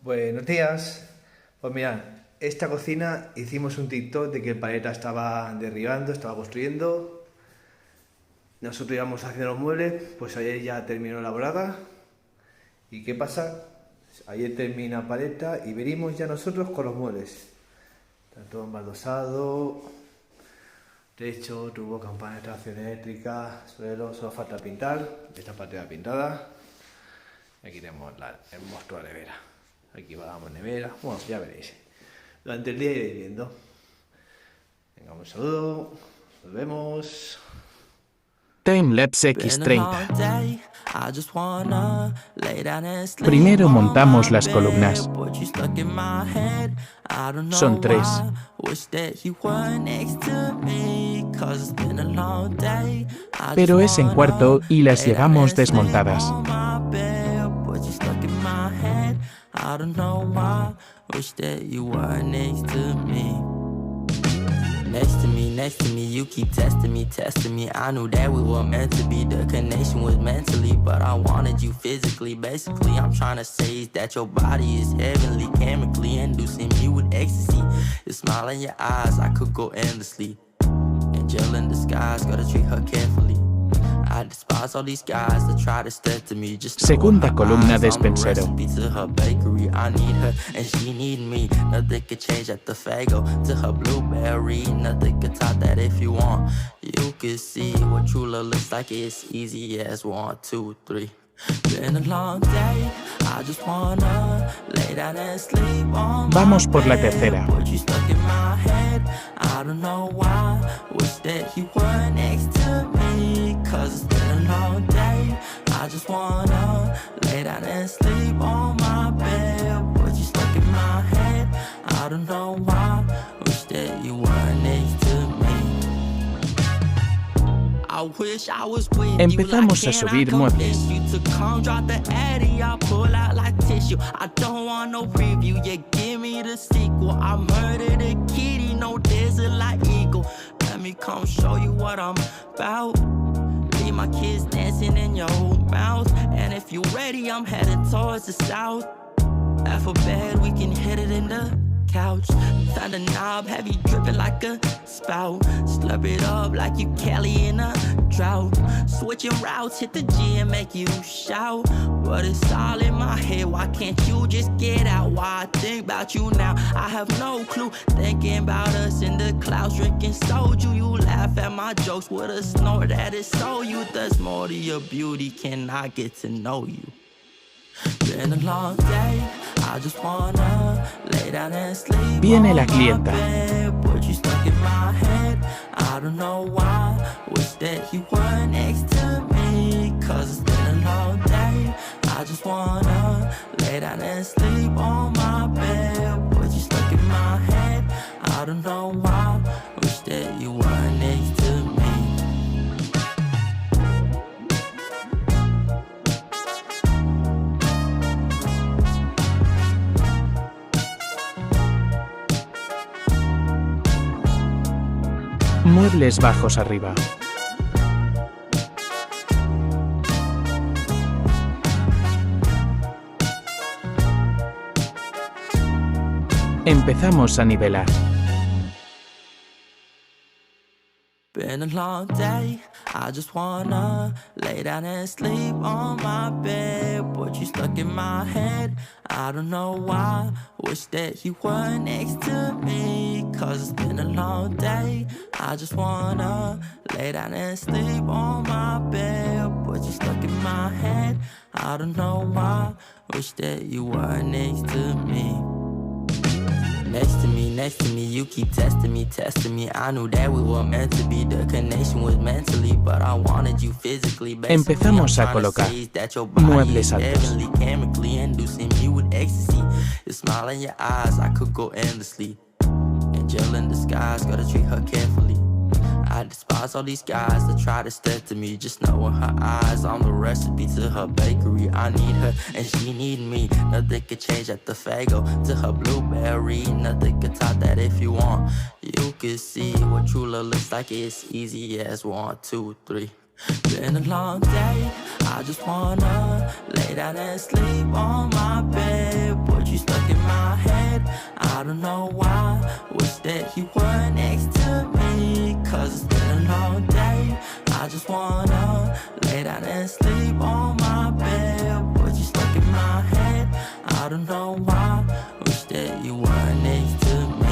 Buenos días. Pues mira, esta cocina hicimos un TikTok de que el paleta estaba derribando, estaba construyendo. Nosotros íbamos haciendo los muebles, pues ayer ya terminó la brada. ¿Y qué pasa? Ayer termina la paleta y venimos ya nosotros con los muebles. Está todo embaldosado, techo, tubo, campana, instalación eléctrica, suelo, solo falta pintar. Esta parte va pintada. Y aquí tenemos el monstruo de nevera. Aquí vamos nevera. Bueno, ya veréis. Durante el día iréis viendo. Venga, un saludo. Nos vemos. Timelapse X30. Primero montamos las columnas. Son 3. Pero es en cuarto y las llevamos desmontadas. I don't know why, wish that you were next to me. Next to me, you keep testing me. I knew that we were meant to be, the connection was mentally, but I wanted you physically. Basically, I'm trying to say is that your body is heavenly, chemically inducing me with ecstasy. Your smile in your eyes, I could go endlessly. Angel in disguise, gotta treat her carefully. Segunda columna de despensero. Vamos por la tercera. Empezamos a subir muebles. My kids dancing in your mouth, and if you're ready, I'm heading towards the south. Alphabet, we can hit it in the couch. Find a knob, have you dripping like a spout. Slurp it up like you Kelly in a drought. Switching routes, hit the G and make you shout. But it's all in my head, why can't you just get out? Why I think about you now, I have no clue. Thinking about us in the clouds, drinking soju. You laugh at my jokes with a snort that is so you. There's more to your beauty, can I get to know you? Been a long day, I just wanna lay down and sleep. Viene la clienta. But you stuck in my head, I don't know why. Wish that you were next to me, cause it's been a long day. I just wanna lay down and sleep on my bed. But you stuck in my head, I don't know why. Wish that you were next to me. Muebles bajos arriba. Empezamos a nivelar. Been a long day, I just wanna lay down and sleep on my bed. But you stuck in my head, I don't know why. Wish that you were next to me, cause it's been a long day. I just wanna lay down and sleep on my bed. But you stuck in my head, I don't know why. Wish that you were next to me. Next to me, you keep testing me. I knew that we were meant to be, the connection was mentally, but I wanted you physically. Empezamos a colocar muebles altos. Chemically inducing me with ecstasy. Your smile in your eyes, I could go endlessly. Angel in disguise, gotta treat her carefully. I despise all these guys that try to step to me. Just know in her eyes, I'm the recipe to her bakery. I need her and she need me. Nothing could change at the Fago to her blueberry. Nothing could top that if you want. You could see what true love looks like. It's easy as 1, 2, 3. Been a long day, I just wanna lay down and sleep on my bed. But you stuck don't know why. Wish that you were next to me, cause it's been a long day. I just wanna lay down and sleep on my bed, but you stuck in my head. I don't know why. Wish that you were next to me.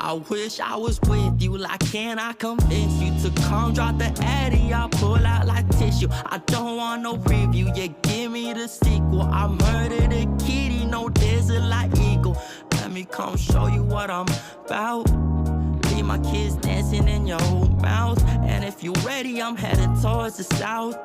I wish I was with you, like can I convince you to come drop the addy, I'll pull out like tissue. I don't want no preview, yeah, give me the sequel. I murdered a kitty, no desert like eagle. Let me come show you what I'm about. Leave my kids dancing in your mouth, and if you're ready, I'm heading towards the south.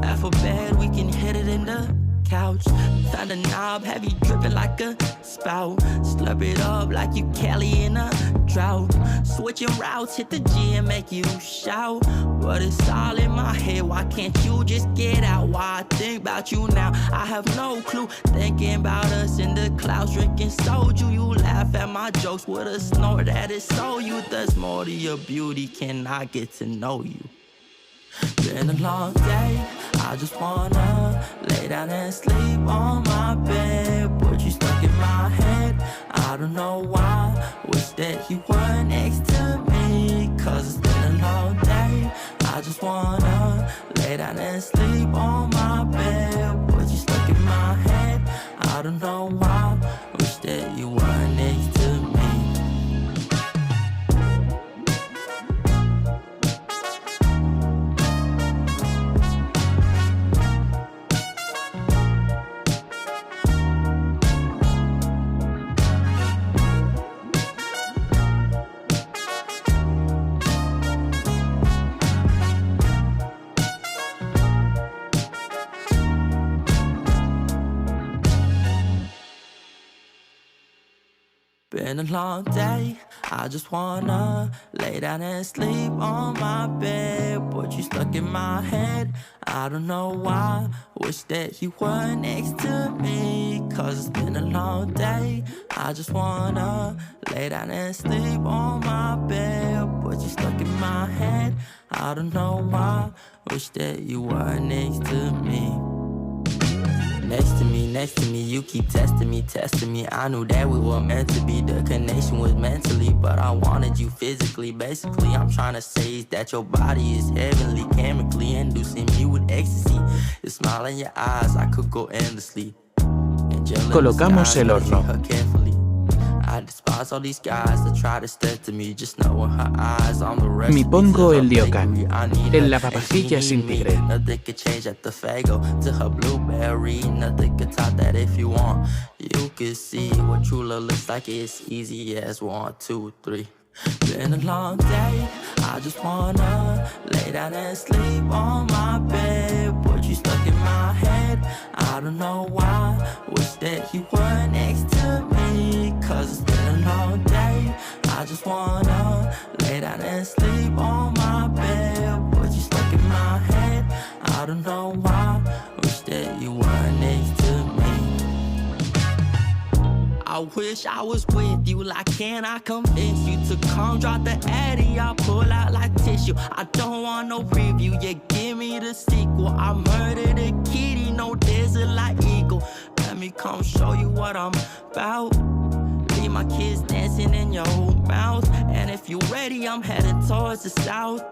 After bed, we can hit it in the couch. Found a knob, have you dripping like a spout. Slurp it up like you Kelly in a drought. Switching routes, hit the G and make you shout. But it's all in my head, why can't you just get out? Why I think about you now, I have no clue. Thinking about us in the clouds, drinking soju. You laugh at my jokes with a snort that is so you. There's more to your beauty, can I get to know you? Been a long day, I just wanna lay down and sleep on my bed, but you stuck in my head. I don't know why. Wish that you were next to me, cause it's been a long day. I just wanna lay down and sleep on my bed, but you stuck in my head. I don't know why. Wish that you were next to me. Been a long day, I just wanna lay down and sleep on my bed, but you stuck in my head. I don't know why. Wish that you were next to me, cause it's been a long day. I just wanna lay down and sleep on my bed, but you stuck in my head. I don't know why. Wish that you were next to me. Next to me, you keep testing me. I knew that we were meant to be. The connection was mentally, but I wanted you physically. Basically, I'm trying to say is that your body is heavenly, chemically inducing me with ecstasy. The smile in your eyes, I could go endlessly. Colocamos el horno. Mi pongo el diocán, el lavavajillas sin tigre. Been a long day, I just wanna lay down and sleep on my bed, but you stuck in my head. I don't know why. Wish that you were next to me, cause it's been a long day. I just wanna lay down and sleep on my bed, but you stuck in my head. I don't know why. Wish that you were next to me. I wish I was with you, like can I convince you to come drop the addy, I'll pull out like tissue. I don't want no preview, yeah, give me the sequel. I murdered a kitty, no desert like eagle. Let me come show you what I'm about. Leave my kids dancing in your mouth, and if you're ready, I'm heading towards the south.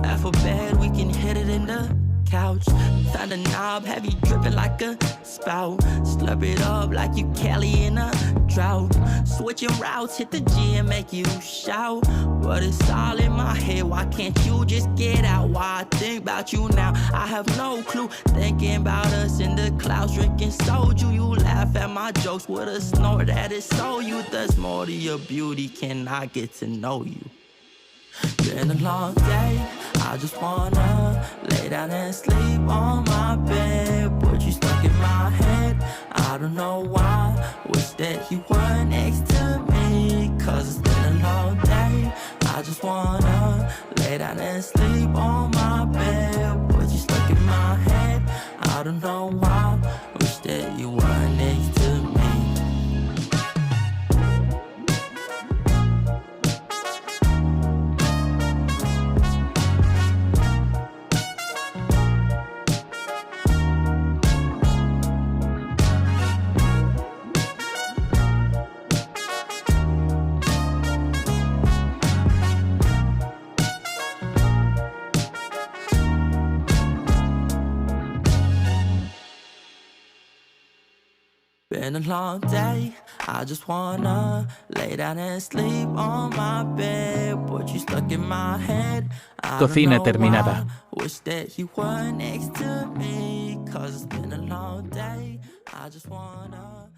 After bed, we can hit it in the couch. Found a knob, have you dripping like a spout. Slurp it up like you Kelly in a drought. Switching routes, hit the G and make you shout. But it's all in my head, why can't you just get out? Why I think about you now, I have no clue. Thinking about us in the clouds, drinking soju. You laugh at my jokes with a snort that is so you. There's more to your beauty, can I get to know you? Been a long day, I just wanna lay down and sleep on my bed, but you stuck in my head. I don't know why. Wish that you were next to me, cause it's been a long day. I just wanna lay down and sleep on my bed, but you stuck in my head. I don't know why. Wish that you were next to me. been a long day. I just wanna lay down and sleep on my bed, but you stuck in my head. I don't Cocina know terminada. why. Wish that you were next to me, 'cause it's been a long day. I just wanna